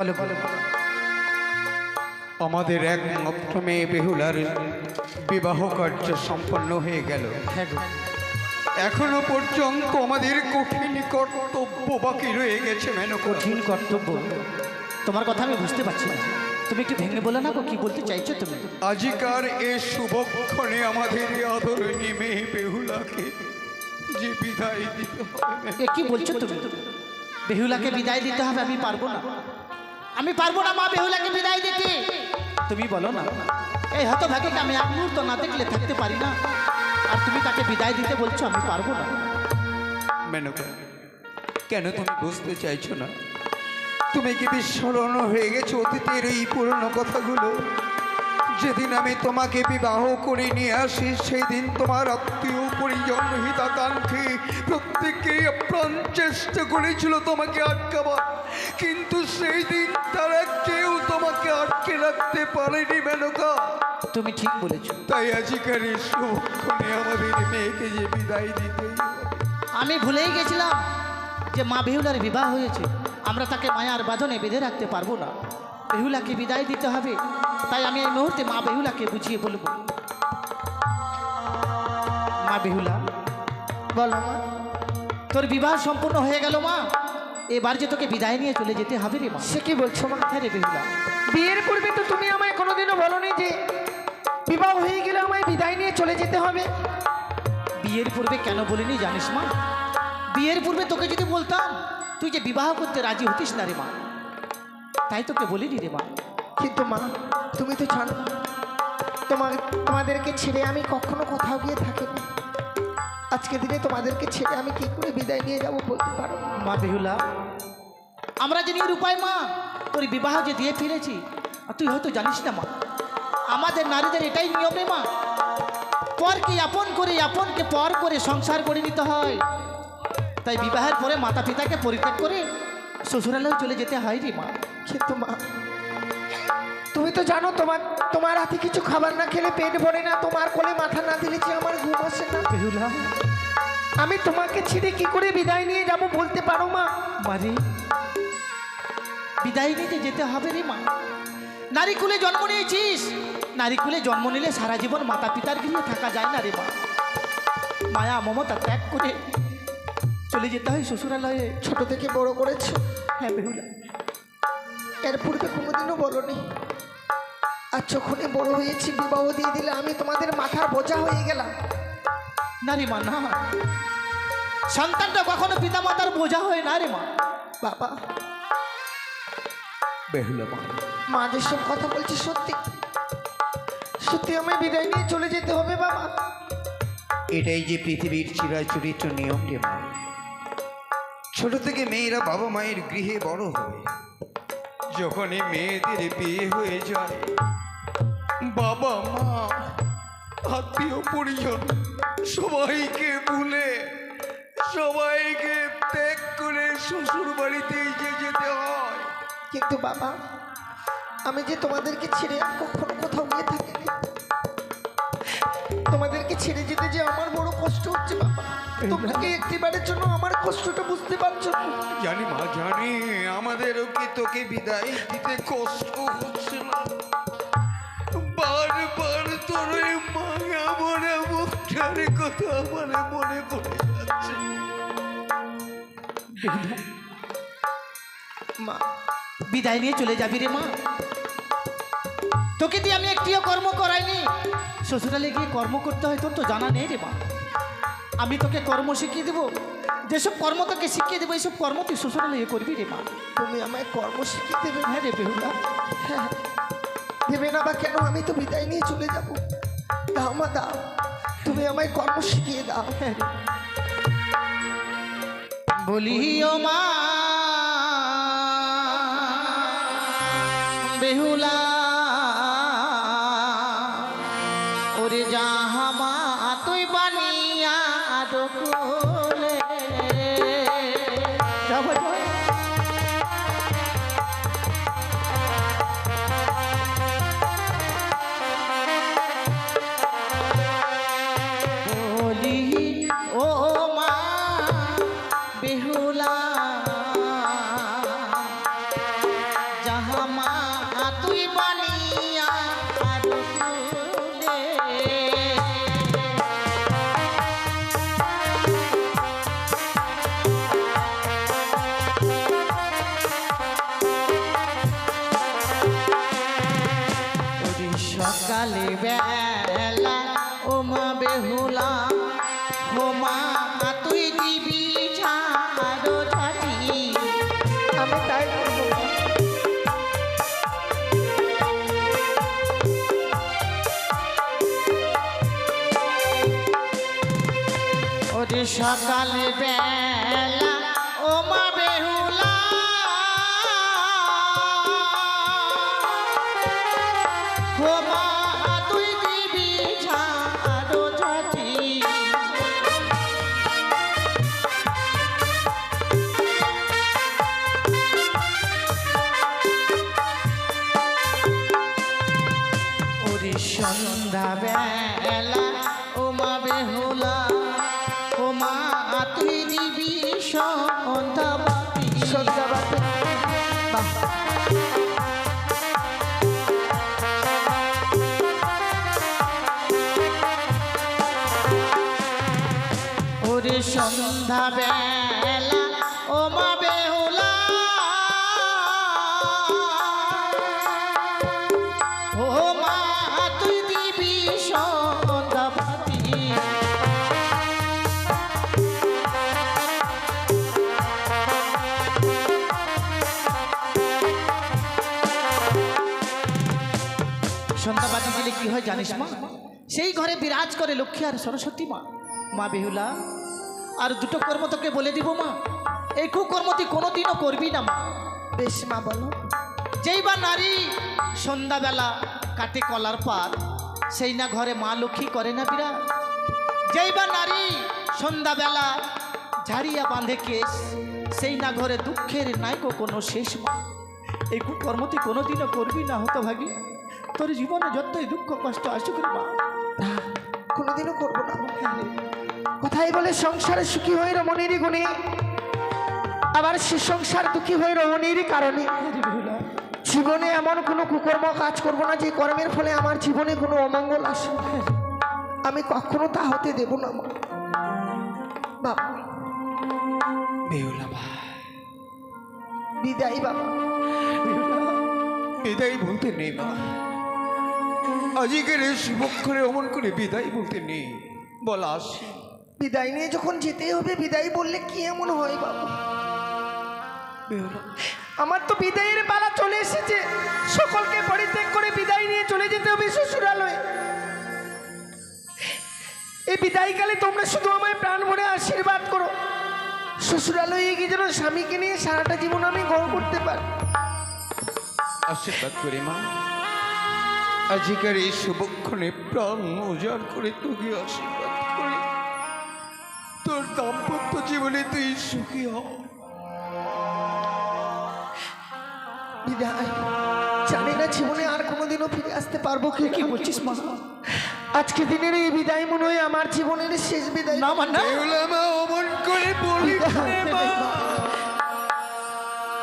বলো বলো। আমাদের একমাত্র মেয়ে বেহুলার বিবাহ কার্য সম্পন্ন হয়ে গেল। এখনো পর্যন্ত আমাদের কঠিন কর্তব্য বাকি রয়ে গেছে। কঠিন কর্তব্য? তোমার কথা আমি বুঝতে পারছি না, তুমি একটু ভেঙে বলো না গো, কি বলতে চাইছো তুমি? আজিকার এ শুভক্ষণে আমাদের আদরণী মেয়ে বেহুলাকে যে বিদায় দিতে হবে। এ কি বলছো তুমি? বেহুলাকে বিদায় দিতে হবে? আমি পারবো না, আমি পারবো না মা বেহুলাকে বিদায় দিতে। তুমি বলো না, এই হতভাগীকে আমি এক মুহূর্ত না দেখলে থাকতে পারি না, আর তুমি তাকে বিদায় দিতে বলছো? আমি পারবো না। মেনকা, কেন তুমি বুঝতে চাইছো না? তুমি কি বিস্মরণ হয়ে গেছো অতীতের এই পুরনো কথাগুলো? যেদিন আমি তোমাকে বিবাহ করে নিয়ে আসি, সেই দিন তোমার আত্মীয় পরিজন হিতাকাঙ্ক্ষী প্রত্যেকেই আপ্রাণ চেষ্টা করেছিল তোমাকে আটকাবার, কিন্তু সেই দিন তারা কেউ তোমাকে আটকে রাখতে পারেনি মেনকা। তুমি ঠিক বলেছো। তাই আজিকার এই শুভক্ষণে আমাদের মেয়েকে যে বিদায় দিতে। আমি ভুলেই গেছিলাম যে মা বেহুলার বিবাহ হয়েছে, আমরা তাকে মায়ার বাঁধনে বেঁধে রাখতে পারবো না, বেহুলাকে বিদায় দিতে হবে। তাই আমি এই মুহূর্তে মা বেহুলাকে বুঝিয়ে বলবো। মা বেহুলা, বলো মা। তোর বিবাহ সম্পূর্ণ হয়ে গেল মা, এবার যে তোকে বিদায় নিয়ে চলে যেতে হবে রে মা। সে কি বলছো মা? হ্যাঁ রে বেহুলা, বিয়ের পূর্বে তো তুমি আমায় কোনোদিনও বলোনি যে বিবাহ হয়ে গেলে আমায় বিদায় নিয়ে চলে যেতে হবে। বিয়ের পূর্বে কেন বলিনি জানিস মা? বিয়ের পূর্বে তোকে যদি বলতাম, তুই যে বিবাহ করতে রাজি হতিস না রে মা, তাই তোকে বলিনি রে মা। কিন্তু মা, তুমি তো জানো তোমাদেরকে ছেড়ে আমি কখনো কোথাও গিয়ে থাকিনি। আজকে দিনে তোমাদেরকে ছেড়ে আমি কি করে বিদায় নিয়ে যাব বলতে পারো? মা বেহুলা, আমরা যে নিরুপায় মা, তোর বিবাহ যে দিয়ে ফিরেছি, আর তুই হয়তো জানিস না মা, আমাদের নারীদের এটাই নিয়ম রে মা, পরকে আপন করে আপনকে পর করে সংসার করে নিতে হয়। তাই বিবাহের পরে মাতা পিতাকে পরিত্যাগ করে শ্বশুরালয়ে চলে যেতে হয় রে মা। কিন্তু মা, তুমি তো জানো তোমার হাতে কিছু খাবার না খেলে পেট ভরে না, তোমার কোলে মাথা না দিলে যে আমার ঘুম আসে না। বেহুলা, আমি তোমাকে ছেড়ে কি করে বিদায় নিয়ে যাব বলতে পারো মা? মারে, বিদায় নিতে যেতে হবে রে মা। নারী কুলে জন্ম নিয়েছিস, নারী কুলে জন্ম নিলে সারা জীবন মাতা পিতার গৃহে থাকা যায় না রে মা। মায়া মমতা ত্যাগ করে চলে যেতে হয় শ্বশুরালয়ে। ছোট থেকে বড় করেছো। হ্যাঁ বেহুলা, এর পূর্বে কোনোদিনও বলোনি, আর যখনই বড় হয়েছি বিবাহ দিয়ে দিলে আমি তোমাদের মাথার বোঝা হয়ে গেলাম। না রে মা, না, সন্তানটা কখনো পিতা মাতার বোঝা হয় না রে মা। বাবা, বেহুলা মা, মা যেসব কথা বলছে সত্যি সত্যি আমায় বিদায় নিয়ে চলে যেতে হবে বাবা। এটাই যে পৃথিবীর চিরাচরিত নিয়ম রে মা। ছোট থেকে মেয়েরা বাবা মায়ের গৃহে বড় হয়, যখনই মেয়েদের বিয়ে হয়ে যায়, বাবা মা আত্মীয় পরিজন সবাইকে ভুলে, সবাইকে ত্যাগ করে শ্বশুর বাড়িতে যেতে হয়। কিন্তু বাবা, আমি যে তোমাদেরকে ছেড়ে আর কখনো কোথাও গিয়ে থাকিনি, তোমাদেরকে ছেড়ে যেতে যে আমার বড় কষ্ট হচ্ছে বাবা। তোমরা কি একটিবারের জন্য আমার কষ্টটা বুঝতে পারছো না? জানি মা, জানি আমাদেরও কি তোকে বিদায় দিতে কষ্ট হচ্ছে না? বারবার তোর ওই মায়া মনে মুখটার কথা আমার মনে পড়ে যাচ্ছে। মা, বিদায় নিয়ে চলে যাবি রে মা? তোকে দিয়ে আমি একটিও কর্ম করাইনি, শ্বশুরালে গিয়ে কর্ম করতে হয় তোর তো জানা নেই রে মা। আমি তোকে কর্ম শিখিয়ে দেবো, যেসব কর্ম তোকে শিখিয়ে দেবো এইসব কর্ম তুই শ্বশুরালে করবি রে মা। তুমি আমায় কর্ম শিখিয়ে দেবে? হ্যাঁ রে বেহুলা। হ্যাঁ, দেবে না বা কেন? আমি তো বিদায় নিয়ে চলে যাব। দাও মা, দাও, তুমি আমায় কর্ম শিখিয়ে দাও। হ্যাঁ রে। বলি ও মা বেহুলা, ওরে জাহামা তুই বানিয়া দোলে। বলি ও মা বেহুলা, জাহামা তুই বানিয়া রসুলে ওরে সকালে বেলা ও মা বেহুলা ও মা তুই দিবি ঝাড়ো ঝাঁটি আমি তাই করবো। ওরে সকালে বেলা ও মা বেহুলা ও মা তুই দিবি ঝাড়ো ঝাঁটি ওরে সন্ধ্যা বেলা ও মা বেহুলা ও মা তুই দিবি সন্ধ্যাবাতি সন্ধ্যাবাতি। বাহ, ওরে সন্ধ্যা বেলা ও মা বেহুলা ও মা তুই দিবি সন্ধ্যাবাতি সন্ধ্যাবাতি দিলে কি হয় জানিস মা? সেই ঘরে বিরাজ করে লক্ষ্মী আর সরস্বতী মা। মা বেহুলা আর দুটো কর্ম তোকে বলে দিব মা, এই কুকর্ম তুই কোনোদিনও করবি না মা। বেশ মা বলো। যেই বা নারী সন্ধ্যাবেলা কাটে কলার পাত, সেই না ঘরে মা লক্ষ্মী করে না বিরাজ। যেই বা নারী সন্ধ্যাবেলা ঝাড়িয়া বাঁধে কেশ, সেই না ঘরে দুঃখের নাইকো কোনো শেষ মা। এই কুকর্ম তুই কোনোদিনও করবি না হতভাগী। তোর জীবনে যতই দুঃখ কষ্ট আসুক রে মা। না, কোনোদিনও করবো না। কোথায় বলে সংসারে সুখী হয়ে রমণীরই গুণে, আবার সে সংসার দুঃখী হয়ে রমণীরই কারণে। জীবনে এমন কোনো কুকর্ম কাজ করব না যে কর্মের ফলে আমার জীবনে কোনো অমঙ্গল আসে। আমি কখনো তা হতে দেব না মা। বাবা বেহুলা মা, বিদায় বাবা। বিদায় বলতে নেই মা, আজকের এই শুভক্ষণে অমন করে বিদায় বলতে নেই। বলা আসি বিদায় নিয়ে যখন যেতে হবে, বিদায় বললে কি এমন হয় বাবা? বেহুলা, আমার তো বিদায়ের পালা চলে এসেছে। সকলকে পরিত্যাগ করে বিদায় নিয়ে চলে যেতে হবে শ্বশুরালয়ে। এই বিদায়কালে তোমরা শুধু আমায় প্রাণ ভরে আশীর্বাদ করো। শ্বশুরালয়ে গিয়ে যেন স্বামীকে নিয়ে সারাটা জীবন আমি গড় করতে পারি। আশীর্বাদ করে মা, আজকের এই শুভক্ষণে প্রাণ উজাড় করে তোকে আশীর্বাদ করে তোর দাম্পত্য জীবনে তুই সুখী হ। বিদায়। জানি না জীবনে আর কোনোদিনও ফিরে আসতে পারবো কি। কি বলছিস মা? আজকে দিনের এই বিদায় মনে হয় আমার জীবনের শেষ বিদায়। না মা, না। বেহুলা মা, অমন করে বলি না মা।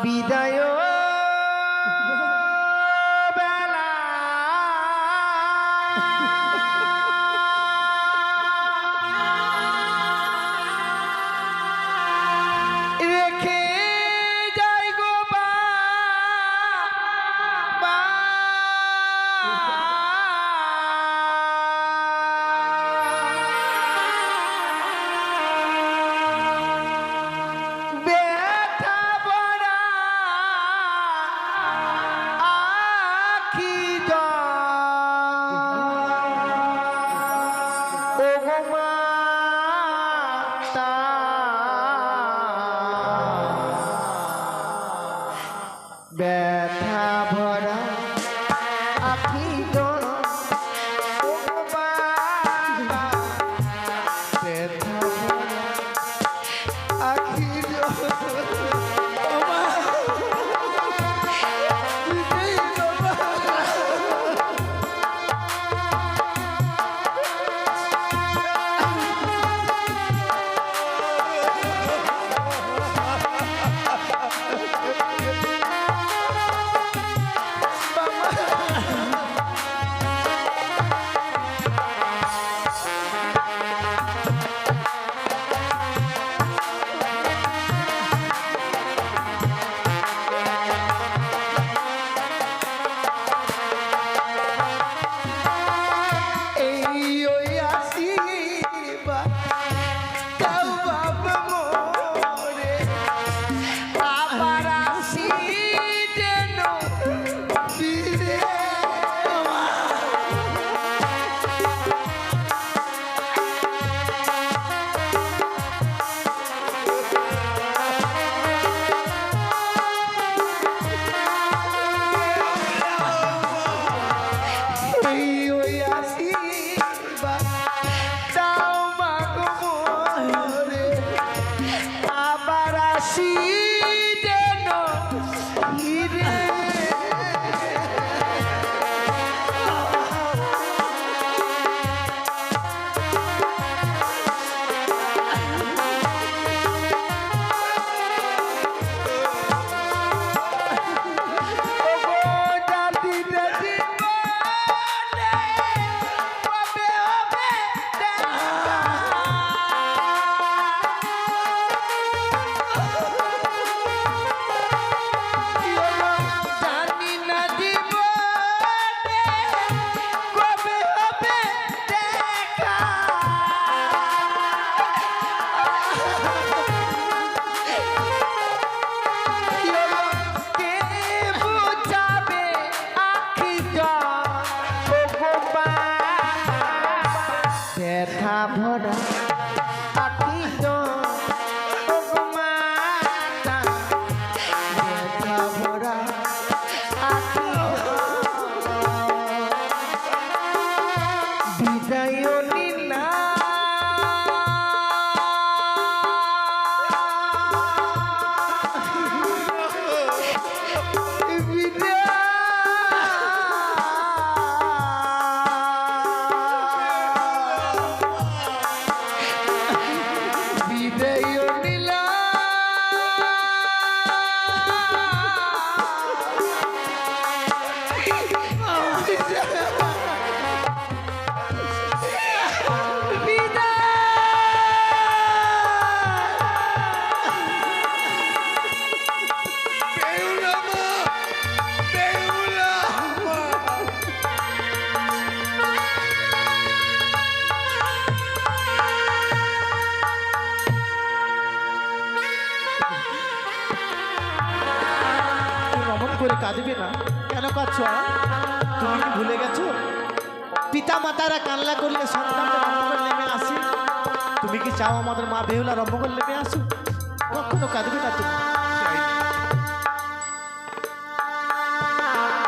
বিদায় বেলা রেখে যাই গো বাবা। ব্যথা ভরা আখি জল, ও গো মাতা। ব্যথা ভরা আখি জল, ও গো মাতা। ব্যথা ভরা আখি জল, ও মা। কেন কাঁদছো তুমি কি ভুলে গেছো পিতা মাতারা কান্না করলে সন্তানরা রম্মগল নেমে আসে? তুমি কি চাও আমাদের মা বেহুলা রম্মগল নেমে আসুক? কখনো কাঁদবে না তুমি।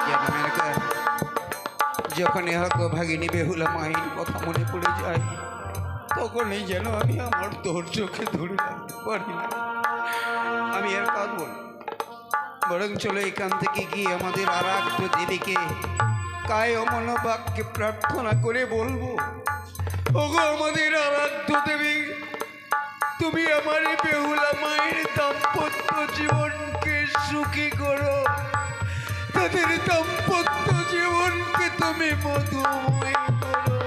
জানো মেনকা, যখন হক ভাগিনী বেহুলা মায়ের কথা মনে পড়ে যায় তখনই যেন আমি আমার ধৈর্যকে ধরে রাখতে পারি না। আমি আর কাঁদব না, বরং চলো এখান থেকে গিয়ে আমাদের আরাধ্য দেবীকে কায় মনোবাক্যে প্রার্থনা করে বলবো, ওগো আমাদের আরাধ্য দেবী, তুমি আমার এই বেহুলা মায়ের দাম্পত্য জীবনকে সুখী করো, তাদের দাম্পত্য জীবনকে তুমি মধুময় করো।